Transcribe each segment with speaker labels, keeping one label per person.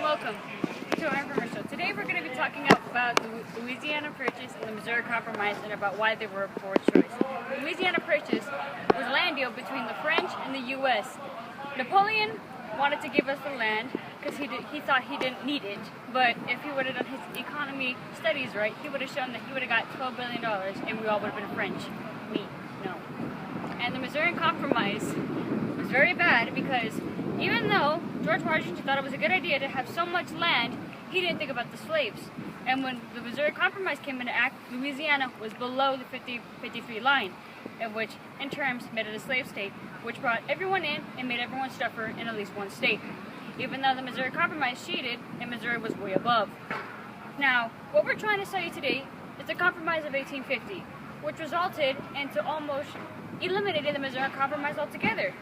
Speaker 1: welcome to our infomercial. Today we're going to be talking about the Louisiana Purchase and the Missouri Compromise and about why they were a poor choice. The Louisiana Purchase was a land deal between the French and the U.S. Napoleon wanted to give us the land because he thought he didn't need it, but if he would have done his economy studies right, he would have shown that he would have got $12 billion and we all would have been French. Me, no. And the Missouri Compromise was very bad because even though George Washington thought it was a good idea to have so much land, he didn't think about the slaves. And when the Missouri Compromise came into act, Louisiana was below the 50-53 line, which in terms made it a slave state, which brought everyone in and made everyone suffer in at least one state. Even though the Missouri Compromise cheated, and Missouri was way above. Now, what we're trying to sell you today is the Compromise of 1850, which resulted into almost eliminating the Missouri Compromise altogether.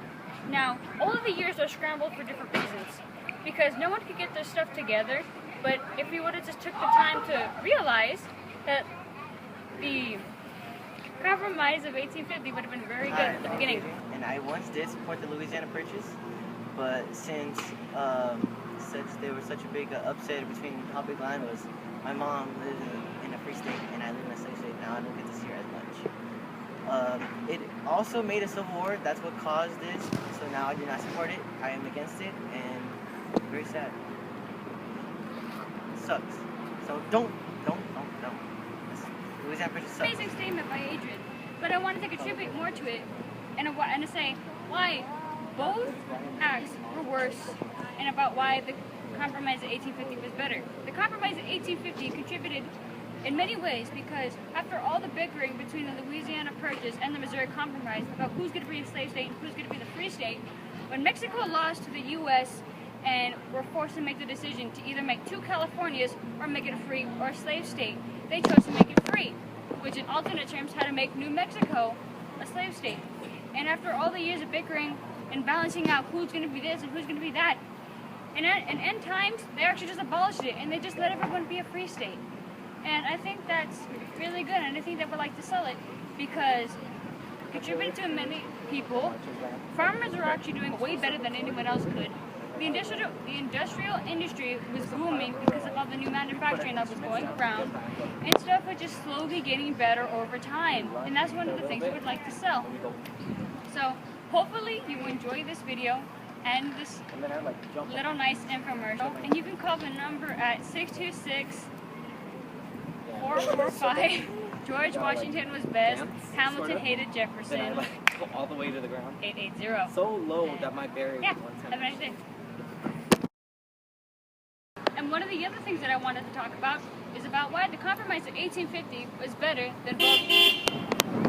Speaker 1: Now, all of the years are scrambled for different reasons, because no one could get their stuff together, but if we would have just took the time to realize that the Compromise of 1850 would have been very good at the beginning.
Speaker 2: And I once did support the Louisiana Purchase, but since there was such a big upset between how big line was, my mom lives in a free state and I live in a slave state now. I don't get to see her as much. It also made a civil war. That's what caused this. So now I do not support it. I am against it, and very sad. It sucks. So don't. Louisiana Purchase sucks.
Speaker 1: Amazing statement by Adrian, but I wanted to contribute more to it and to say why both acts were worse and about why the Compromise of 1850 was better. The Compromise of 1850 contributed in many ways because after all the bickering between the Louisiana Purchase and the Missouri Compromise about who's going to be a slave state and who's going to be the free state, when Mexico lost to the U.S. and were forced to make the decision to either make two Californias or make it a free or a slave state, they chose to make it free, which in alternate terms had to make New Mexico a slave state. And after all the years of bickering and balancing out who's going to be this and who's going to be that, and in end times, they actually just abolished it and they just let everyone be a free state. And I think that's really good, and I think they would like to sell it because it contributed to many people. Farmers were actually doing way better than anyone else could. The industrial industry was booming because of all the new manufacturing that was going around, and stuff was just slowly getting better over time. And that's one of the things we would like to sell. So hopefully you enjoy this video and this little nice infomercial. And you can call the number at 626-445. George Washington was best. Hamilton hated Jefferson.
Speaker 3: Then I go all the way to the ground.
Speaker 1: 880.
Speaker 3: So low that my berry
Speaker 1: Yeah,
Speaker 3: was 110.
Speaker 1: have a nice day. And one of the other things that I wanted to talk about is about why the Compromise of 1850 was better than both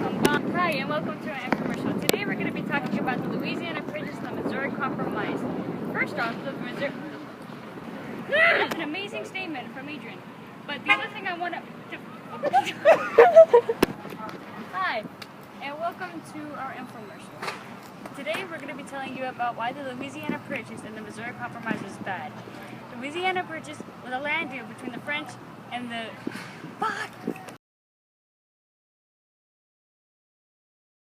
Speaker 1: combined. Hi, and welcome to our infomercial. Today we're going to be talking about the Louisiana Purchase and the Missouri Compromise. First off, the Missouri... That's an amazing statement from Adrian. But the other thing I want to... Hi, and welcome to our infomercial. Today we're going to be telling you about why the Louisiana Purchase and the Missouri Compromise was bad. The Louisiana Purchase was a land deal between the French and the...